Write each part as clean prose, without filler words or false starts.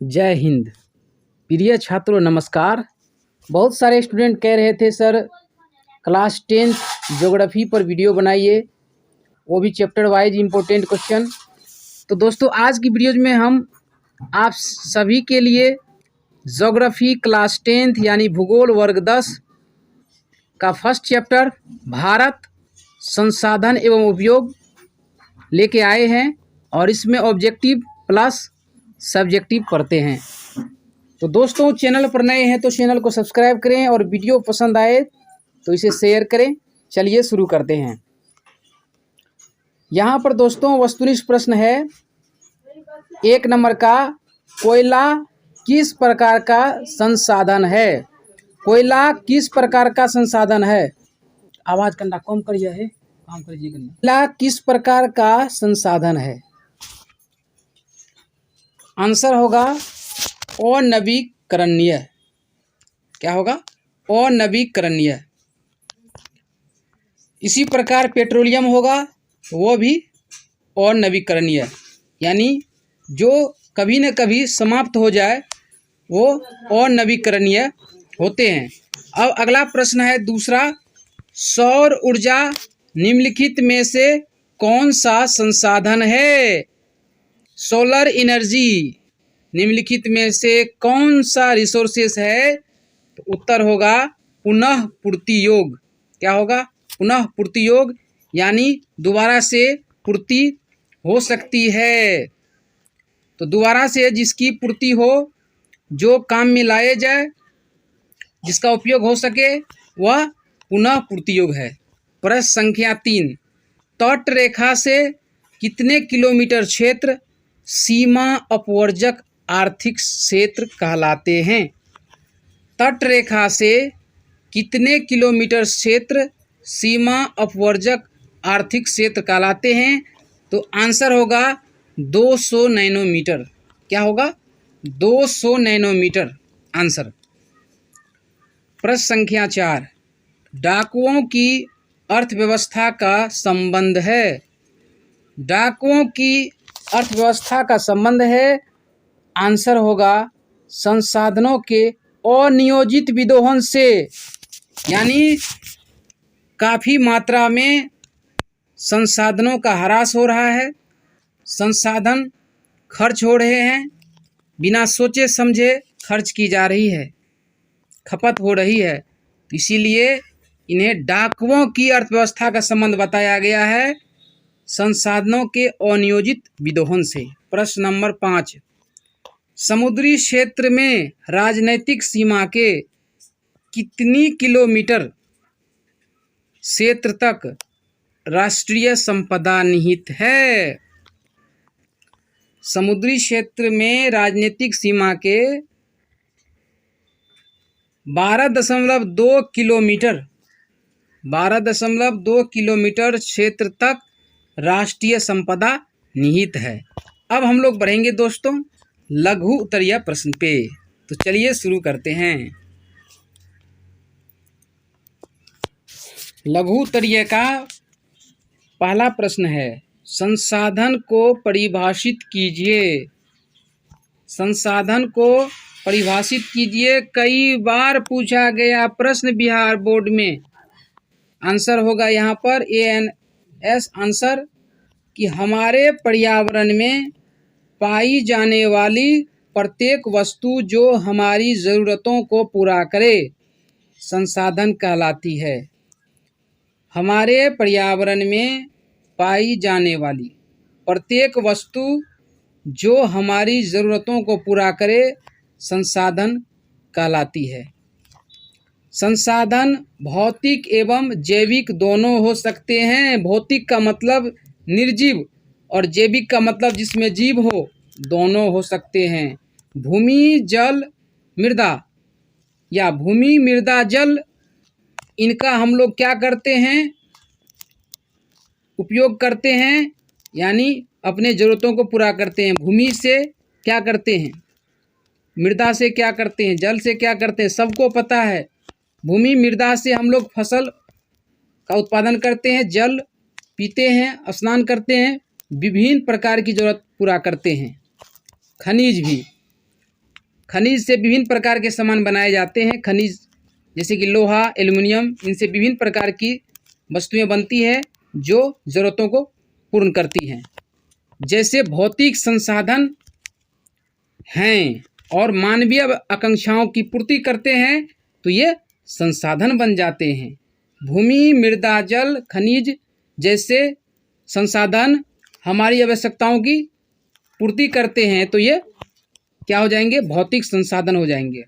जय हिंद। प्रिय छात्रों नमस्कार। बहुत सारे स्टूडेंट कह रहे थे सर क्लास 10th ज्योग्राफी पर वीडियो बनाइए, वो भी चैप्टर वाइज इम्पोर्टेंट क्वेश्चन। तो दोस्तों आज की वीडियोज में हम आप सभी के लिए ज्योग्राफी क्लास 10th यानी भूगोल वर्ग 10 का फर्स्ट चैप्टर भारत संसाधन एवं उपयोग लेके आए हैं और इसमें ऑब्जेक्टिव प्लस सब्जेक्टिव पढ़ते हैं। तो दोस्तों चैनल पर नए हैं तो चैनल को सब्सक्राइब करें और वीडियो पसंद आए तो इसे शेयर करें। चलिए शुरू करते हैं। यहाँ पर दोस्तों वस्तुनिष्ठ प्रश्न है 1 नंबर का, कोयला किस प्रकार का संसाधन है? कोयला किस प्रकार का संसाधन है? आवाज़ करना कम करिए है, काम करिए करना। कोयला किस प्रकार का संसाधन है? आंसर होगा अनवीकरणीय। क्या होगा? अनवीकरणीय। इसी प्रकार पेट्रोलियम होगा, वो भी अनवीकरणीय, यानी जो कभी न कभी समाप्त हो जाए वो अनवीकरणीय होते हैं। अब अगला प्रश्न है दूसरा, सौर ऊर्जा निम्नलिखित में से कौन सा संसाधन है? सोलर एनर्जी निम्नलिखित में से कौन सा रिसोर्सेस है? तो उत्तर होगा पुनः पूर्ति योग। क्या होगा? पुनः पूर्ति योग, यानी दोबारा से पूर्ति हो सकती है। तो दोबारा से जिसकी पूर्ति हो, जो काम में लाए जाए, जिसका उपयोग हो सके, वह पुनः पूर्ति योग है। प्रश्न संख्या 3, तट रेखा से कितने किलोमीटर क्षेत्र सीमा अपवर्जक आर्थिक क्षेत्र कहलाते हैं? तट रेखा से कितने किलोमीटर क्षेत्र सीमा अपवर्जक आर्थिक क्षेत्र कहलाते हैं? तो आंसर होगा 200 नैनोमीटर। क्या होगा? 200 नैनोमीटर आंसर। प्रश्न संख्या 4, डाकुओं की अर्थव्यवस्था का संबंध है। डाकुओं की अर्थव्यवस्था का संबंध है, आंसर होगा संसाधनों के अनियोजित विदोहन से, यानी काफ़ी मात्रा में संसाधनों का ह्रास हो रहा है, संसाधन खर्च हो रहे हैं, बिना सोचे समझे खर्च की जा रही है, खपत हो रही है, तो इसीलिए इन्हें डाकुओं की अर्थव्यवस्था का संबंध बताया गया है संसाधनों के अनियोजित विदोहन से। प्रश्न नंबर 5, समुद्री क्षेत्र में राजनैतिक सीमा के कितनी किलोमीटर क्षेत्र तक राष्ट्रीय संपदा निहित है? समुद्री क्षेत्र में राजनीतिक सीमा के 12.2 किलोमीटर 12.2 किलोमीटर क्षेत्र तक राष्ट्रीय संपदा निहित है। अब हम लोग बढ़ेंगे दोस्तों लघु उत्तरीय प्रश्न पे। तो चलिए शुरू करते हैं। लघु उत्तरीय का पहला प्रश्न है, संसाधन को परिभाषित कीजिए। संसाधन को परिभाषित कीजिए, कई बार पूछा गया प्रश्न बिहार बोर्ड में। आंसर होगा यहाँ पर ANS आंसर कि हमारे पर्यावरण में पाई जाने वाली प्रत्येक वस्तु जो हमारी ज़रूरतों को पूरा करे संसाधन कहलाती है। हमारे पर्यावरण में पाई जाने वाली प्रत्येक वस्तु जो हमारी ज़रूरतों को पूरा करे संसाधन कहलाती है। संसाधन भौतिक एवं जैविक दोनों हो सकते हैं। भौतिक का मतलब निर्जीव और जैविक का मतलब जिसमें जीव हो, दोनों हो सकते हैं। भूमि, जल, मृदा या भूमि, मृदा, जल, इनका हम लोग क्या करते हैं? उपयोग करते हैं, यानी अपने ज़रूरतों को पूरा करते हैं। भूमि से क्या करते हैं? मृदा से क्या करते हैं? जल से क्या करते हैं? सबको पता है। भूमि, मृदा से हम लोग फसल का उत्पादन करते हैं, जल पीते हैं, स्नान करते हैं, विभिन्न प्रकार की ज़रूरत पूरा करते हैं, खनिज भी। खनिज से विभिन्न प्रकार के सामान बनाए जाते हैं। खनिज जैसे कि लोहा, एल्युमिनियम, इनसे विभिन्न प्रकार की वस्तुएं बनती है जो ज़रूरतों को पूर्ण करती हैं। जैसे भौतिक संसाधन हैं और मानवीय आकांक्षाओं की पूर्ति करते हैं तो ये संसाधन बन जाते हैं। भूमि, मृदा, जल, खनिज जैसे संसाधन हमारी आवश्यकताओं की पूर्ति करते हैं तो ये क्या हो जाएंगे? भौतिक संसाधन हो जाएंगे।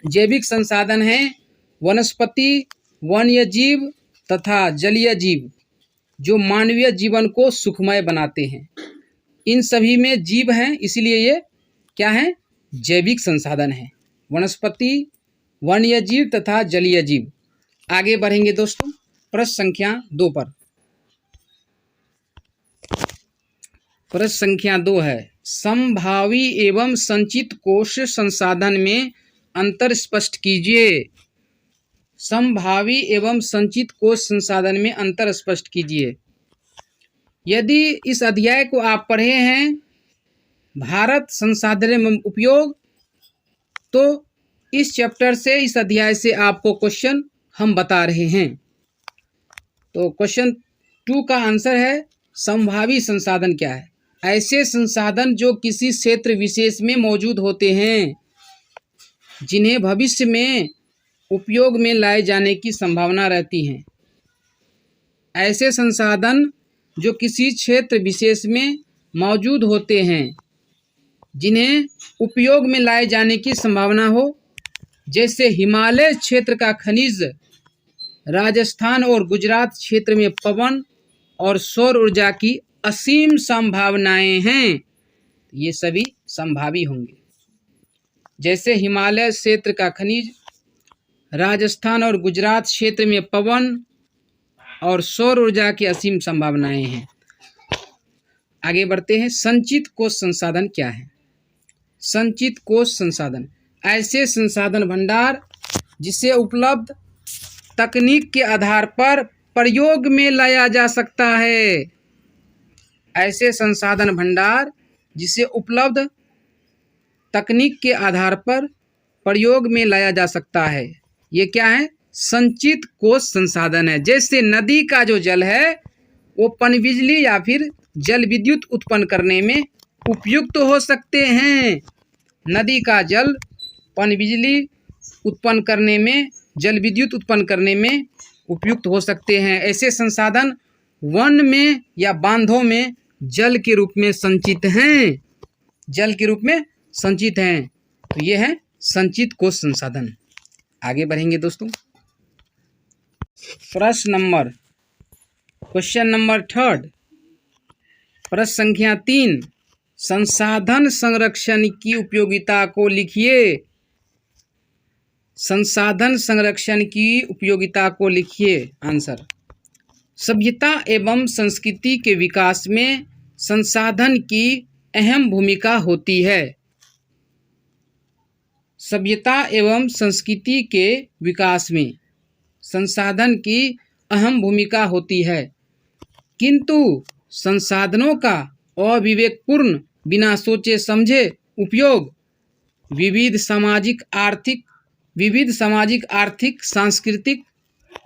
जैविक संसाधन हैं वनस्पति, वन्य जीव तथा जलीय जीव जो मानवीय जीवन को सुखमय बनाते हैं। इन सभी में जीव हैं, इसलिए ये क्या हैं? जैविक संसाधन हैं। वनस्पति, वन्य जीव तथा जलीय जीव। आगे बढ़ेंगे दोस्तों प्रश्न संख्या 2 पर। प्रश्न संख्या 2 है, संभावी एवं संचित कोश संसाधन में अंतर स्पष्ट कीजिए। संभावी एवं संचित कोश संसाधन में अंतर स्पष्ट कीजिए। यदि इस अध्याय को आप पढ़े हैं भारत संसाधन एवं उपयोग, तो इस चैप्टर से, इस अध्याय से आपको क्वेश्चन हम बता रहे हैं। तो क्वेश्चन 2 का आंसर है संभावी संसाधन क्या है? ऐसे संसाधन जो किसी क्षेत्र विशेष में मौजूद होते हैं जिन्हें भविष्य में उपयोग में लाए जाने की संभावना रहती है। ऐसे संसाधन जो किसी क्षेत्र विशेष में मौजूद होते हैं जिन्हें उपयोग में लाए जाने की संभावना हो, जैसे हिमालय क्षेत्र का खनिज, राजस्थान और गुजरात क्षेत्र में पवन और सौर ऊर्जा की असीम संभावनाएं हैं। ये सभी संभावी होंगे। जैसे हिमालय क्षेत्र का खनिज, राजस्थान और गुजरात क्षेत्र में पवन और सौर ऊर्जा की असीम संभावनाएं हैं। आगे बढ़ते हैं। संचित कोश संसाधन क्या है? संचित कोश संसाधन ऐसे संसाधन भंडार जिसे उपलब्ध तकनीक के आधार पर प्रयोग में लाया जा सकता है। ऐसे संसाधन भंडार जिसे उपलब्ध तकनीक के आधार पर प्रयोग में लाया जा सकता है, ये क्या है? संचित कोश संसाधन है। जैसे नदी का जो जल है वो पनबिजली या फिर जल विद्युत उत्पन्न करने में उपयुक्त हो सकते हैं। नदी का जल पनबिजली उत्पन्न करने में, जल विद्युत उत्पन्न करने में उपयुक्त हो सकते हैं। ऐसे संसाधन वन में या बांधों में जल के रूप में संचित हैं, जल के रूप में संचित हैं। तो ये है संचित कोश संसाधन। आगे बढ़ेंगे दोस्तों। क्वेश्चन नंबर 3, प्रश्न संख्या 3, संसाधन संरक्षण की उपयोगिता को लिखिए। संसाधन संरक्षण की उपयोगिता को लिखिए। आंसर, सभ्यता एवं संस्कृति के विकास में संसाधन की अहम भूमिका होती है। सभ्यता एवं संस्कृति के विकास में संसाधन की अहम भूमिका होती है, किंतु संसाधनों का अविवेकपूर्ण, बिना सोचे समझे उपयोग विविध सामाजिक, आर्थिक, सांस्कृतिक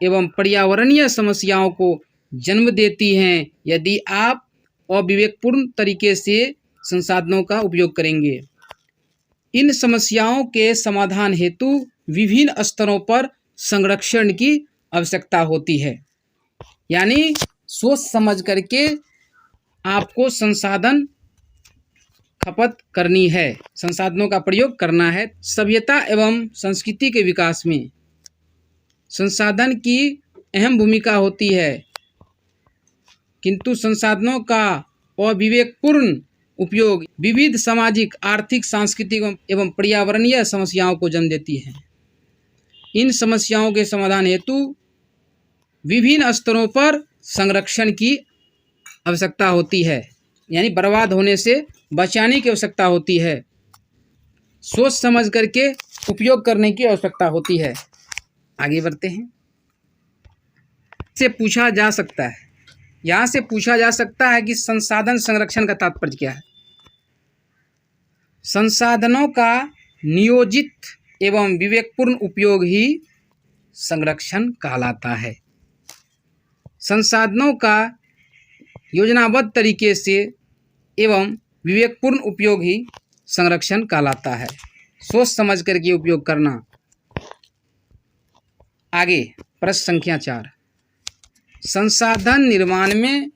एवं पर्यावरणीय समस्याओं को जन्म देती हैं यदि आप अविवेकपूर्ण तरीके से संसाधनों का उपयोग करेंगे। इन समस्याओं के समाधान हेतु विभिन्न स्तरों पर संरक्षण की आवश्यकता होती है। यानी सोच समझ करके आपको संसाधन खपत करनी है, संसाधनों का प्रयोग करना है। सभ्यता एवं संस्कृति के विकास में संसाधन की अहम भूमिका होती है, किंतु संसाधनों का अविवेकपूर्ण उपयोग विविध सामाजिक, आर्थिक, सांस्कृतिक एवं पर्यावरणीय समस्याओं को जन्म देती है। इन समस्याओं के समाधान हेतु विभिन्न स्तरों पर संरक्षण की आवश्यकता होती है, यानी बर्बाद होने से बचाने की आवश्यकता होती है। सोच समझ करके उपयोग करने की आवश्यकता होती है। आगे बढ़ते हैं। से पूछा जा सकता है, यहाँ से पूछा जा सकता है कि संसाधन संरक्षण का तात्पर्य क्या है। संसाधनों का नियोजित एवं विवेकपूर्ण उपयोग ही संरक्षण कहलाता है। संसाधनों का योजनाबद्ध तरीके से एवं विवेकपूर्ण उपयोग ही संरक्षण कहलाता है। सोच समझ करके उपयोग करना। आगे प्रश्न संख्या 4, संसाधन निर्माण में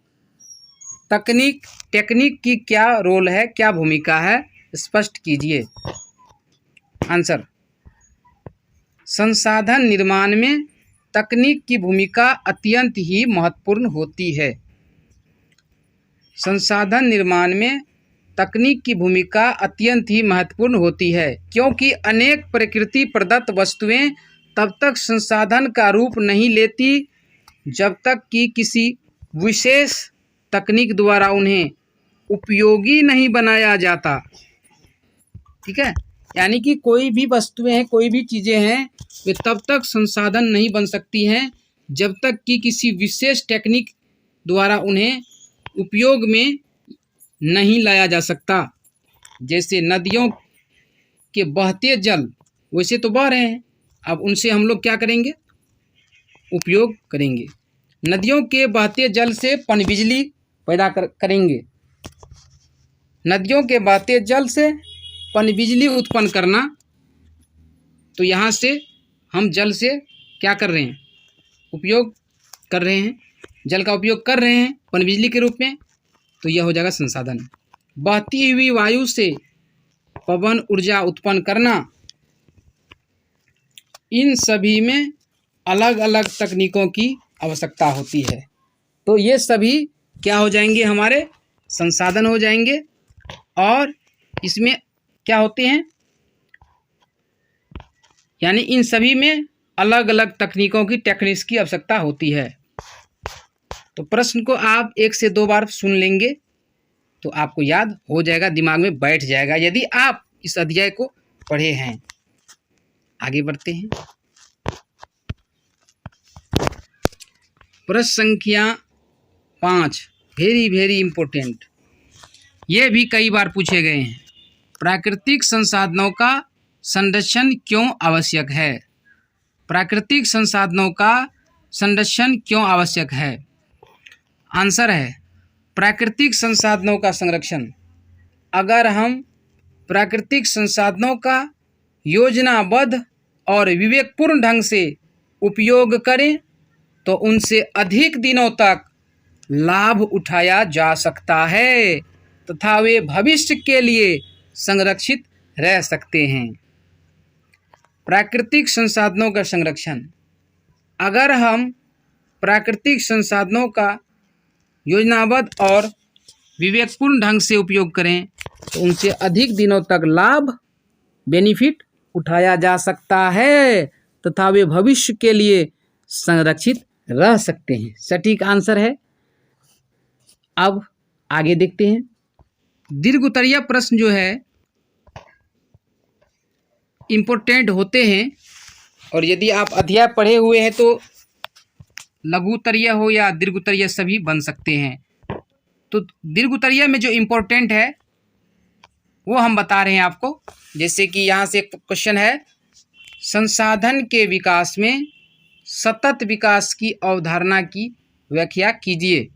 टेक्निक की क्या रोल है, क्या भूमिका है, स्पष्ट कीजिए। आंसर, संसाधन निर्माण में तकनीक की भूमिका अत्यंत ही महत्वपूर्ण होती है। संसाधन निर्माण में तकनीक की भूमिका अत्यंत ही महत्वपूर्ण होती है, क्योंकि अनेक प्रकृति प्रदत्त वस्तुएं तब तक संसाधन का रूप नहीं लेती जब तक कि किसी विशेष तकनीक द्वारा उन्हें उपयोगी नहीं बनाया जाता। ठीक है, यानी कि कोई भी वस्तुएं हैं, कोई भी चीज़ें हैं, वे तब तक संसाधन नहीं बन सकती हैं जब तक कि किसी विशेष टेक्निक द्वारा उन्हें उपयोग में नहीं लाया जा सकता। जैसे नदियों के बहते जल वैसे तो बह रहे हैं, अब उनसे हम लोग क्या करेंगे, उपयोग करेंगे। नदियों के बहते जल से पनबिजली पैदा करेंगे। नदियों के बहते जल से पनबिजली उत्पन्न करना, तो यहाँ से हम जल से क्या कर रहे हैं, उपयोग कर रहे हैं, जल का उपयोग कर रहे हैं पनबिजली के रूप में, तो यह हो जाएगा संसाधन। बहती हुई वायु से पवन ऊर्जा उत्पन्न करना, इन सभी में अलग अलग तकनीकों की आवश्यकता होती है। तो ये सभी क्या हो जाएंगे, हमारे संसाधन हो जाएंगे। और इसमें क्या होते हैं, यानी इन सभी में अलग अलग तकनीकों की टेक्निक्स की आवश्यकता होती है। तो प्रश्न को आप 1 से 2 बार सुन लेंगे तो आपको याद हो जाएगा, दिमाग में बैठ जाएगा, यदि आप इस अध्याय को पढ़े हैं। आगे बढ़ते हैं। प्रश्न संख्या 5, वेरी इम्पोर्टेंट, ये भी कई बार पूछे गए हैं। प्राकृतिक संसाधनों का संरक्षण क्यों आवश्यक है? प्राकृतिक संसाधनों का संरक्षण क्यों आवश्यक है? आंसर है, प्राकृतिक संसाधनों का संरक्षण, अगर हम प्राकृतिक संसाधनों का योजनाबद्ध और विवेकपूर्ण ढंग से उपयोग करें तो उनसे अधिक दिनों तक लाभ उठाया जा सकता है तथा वे भविष्य के लिए संरक्षित रह सकते हैं। प्राकृतिक संसाधनों का संरक्षण, अगर हम प्राकृतिक संसाधनों का योजनाबद्ध और विवेकपूर्ण ढंग से उपयोग करें तो उनसे अधिक दिनों तक लाभ बेनिफिट उठाया जा सकता है तथा वे भविष्य के लिए संरक्षित रह सकते हैं। सटीक आंसर है। अब आगे देखते हैं। दीर्घोत्तरीय प्रश्न जो है इम्पोर्टेंट होते हैं, और यदि आप अध्याय पढ़े हुए हैं तो लघुत्तरीय हो या दीर्घोत्तरीय सभी बन सकते हैं। तो दीर्घोत्तरीय में जो इम्पोर्टेंट है वो हम बता रहे हैं आपको। जैसे कि यहाँ से एक क्वेश्चन है, संसाधन के विकास में सतत विकास की अवधारणा की व्याख्या कीजिए।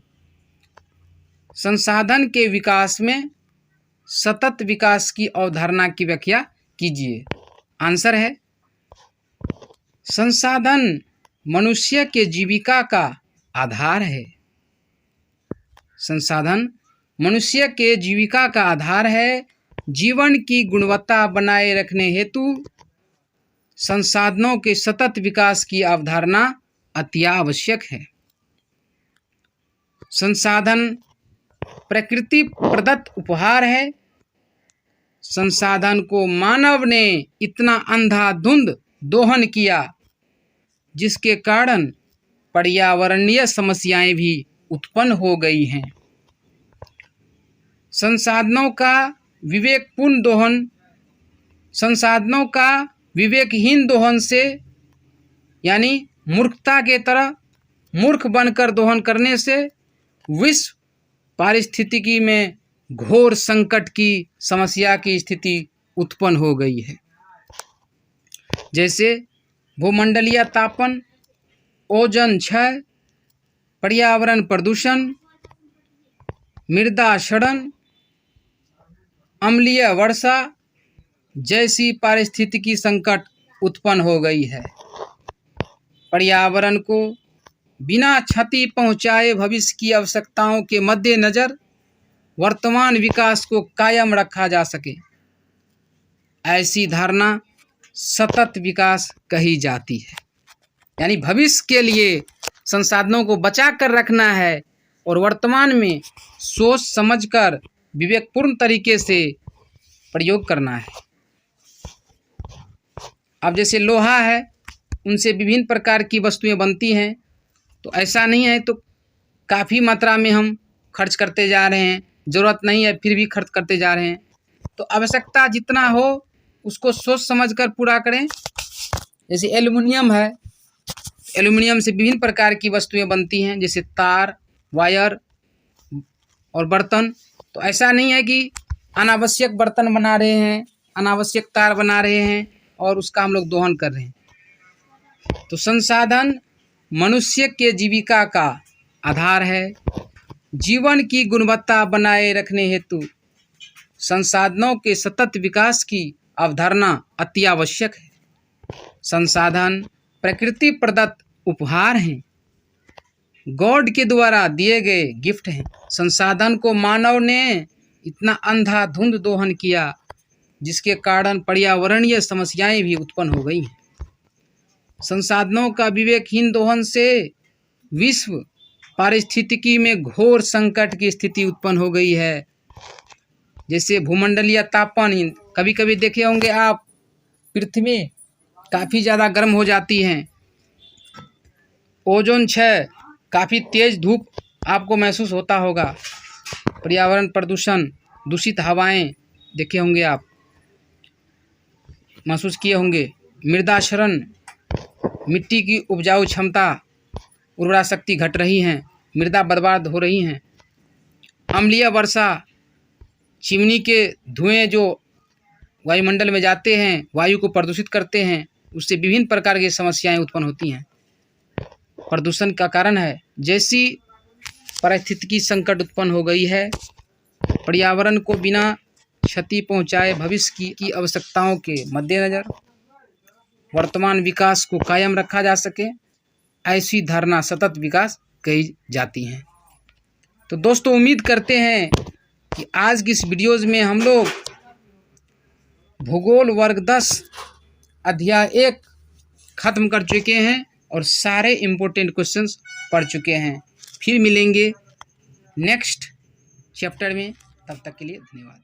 संसाधन के विकास में सतत विकास की अवधारणा की व्याख्या कीजिए। आंसर है, संसाधन मनुष्य के जीविका का आधार है। संसाधन मनुष्य के जीविका का आधार है। जीवन की गुणवत्ता बनाए रखने हेतु संसाधनों के सतत विकास की अवधारणा अति आवश्यक है। संसाधन प्रकृति प्रदत्त उपहार है। संसाधन को मानव ने इतना अंधाधुंध दोहन किया जिसके कारण पर्यावरणीय समस्याएं भी उत्पन्न हो गई हैं। संसाधनों का विवेकपूर्ण दोहन, संसाधनों का विवेकहीन दोहन से, यानी मूर्खता के तरह मूर्ख बनकर दोहन करने से विश्व पारिस्थितिकी में घोर संकट की समस्या की स्थिति उत्पन्न हो गई है। जैसे भूमंडलीय तापन, ओजोन क्षय, पर्यावरण प्रदूषण, मृदा क्षरण, अम्लीय वर्षा जैसी पारिस्थितिकी संकट उत्पन्न हो गई है। पर्यावरण को बिना क्षति पहुंचाए भविष्य की आवश्यकताओं के मद्देनज़र वर्तमान विकास को कायम रखा जा सके, ऐसी धारणा सतत विकास कही जाती है। यानी भविष्य के लिए संसाधनों को बचा कर रखना है और वर्तमान में सोच समझकर विवेकपूर्ण तरीके से प्रयोग करना है। अब जैसे लोहा है, उनसे विभिन्न प्रकार की वस्तुएं बनती हैं, तो ऐसा नहीं है तो काफ़ी मात्रा में हम खर्च करते जा रहे हैं, ज़रूरत नहीं है फिर भी खर्च करते जा रहे हैं। तो आवश्यकता जितना हो उसको सोच समझकर पूरा करें। जैसे एल्युमिनियम है, एल्युमिनियम से विभिन्न प्रकार की वस्तुएं बनती हैं, जैसे तार, वायर और बर्तन। तो ऐसा नहीं है कि अनावश्यक बर्तन बना रहे हैं, अनावश्यक तार बना रहे हैं और उसका हम लोग दोहन कर रहे हैं। तो संसाधन मनुष्य के जीविका का आधार है। जीवन की गुणवत्ता बनाए रखने हेतु संसाधनों के सतत विकास की अवधारणा अति आवश्यक है। संसाधन प्रकृति प्रदत्त उपहार हैं, गॉड के द्वारा दिए गए गिफ्ट हैं। संसाधन को मानव ने इतना अंधाधुंध दोहन किया जिसके कारण पर्यावरणीय समस्याएं भी उत्पन्न हो गई हैं। संसाधनों का विवेकहीन दोहन से विश्व पारिस्थितिकी में घोर संकट की स्थिति उत्पन्न हो गई है। जैसे भूमंडलीय तापन, कभी कभी देखे होंगे आप, पृथ्वी काफ़ी ज़्यादा गर्म हो जाती हैं। ओजोन क्षय, काफ़ी तेज़ धूप आपको महसूस होता होगा। पर्यावरण प्रदूषण, दूषित हवाएं देखे होंगे आप, महसूस किए होंगे। मृदा क्षरण, मिट्टी की उपजाऊ क्षमता, उर्वरा शक्ति घट रही हैं, मृदा बर्बाद हो रही हैं। अम्लीय वर्षा, चिमनी के धुएं जो वायुमंडल में जाते हैं, वायु को प्रदूषित करते हैं, उससे विभिन्न प्रकार की समस्याएं उत्पन्न होती हैं। प्रदूषण का कारण है। जैसी पारिस्थितिकी संकट उत्पन्न हो गई है, पर्यावरण को बिना क्षति पहुंचाए भविष्य की आवश्यकताओं के मद्देनज़र वर्तमान विकास को कायम रखा जा सके, ऐसी धारणा सतत विकास कही जाती है। तो दोस्तों, उम्मीद करते हैं कि आज की इस वीडियोज़ में हम लोग भूगोल वर्ग 10 अध्याय 1 खत्म कर चुके हैं और सारे इम्पोर्टेंट क्वेश्चंस पढ़ चुके हैं। फिर मिलेंगे नेक्स्ट चैप्टर में, तब तक के लिए धन्यवाद।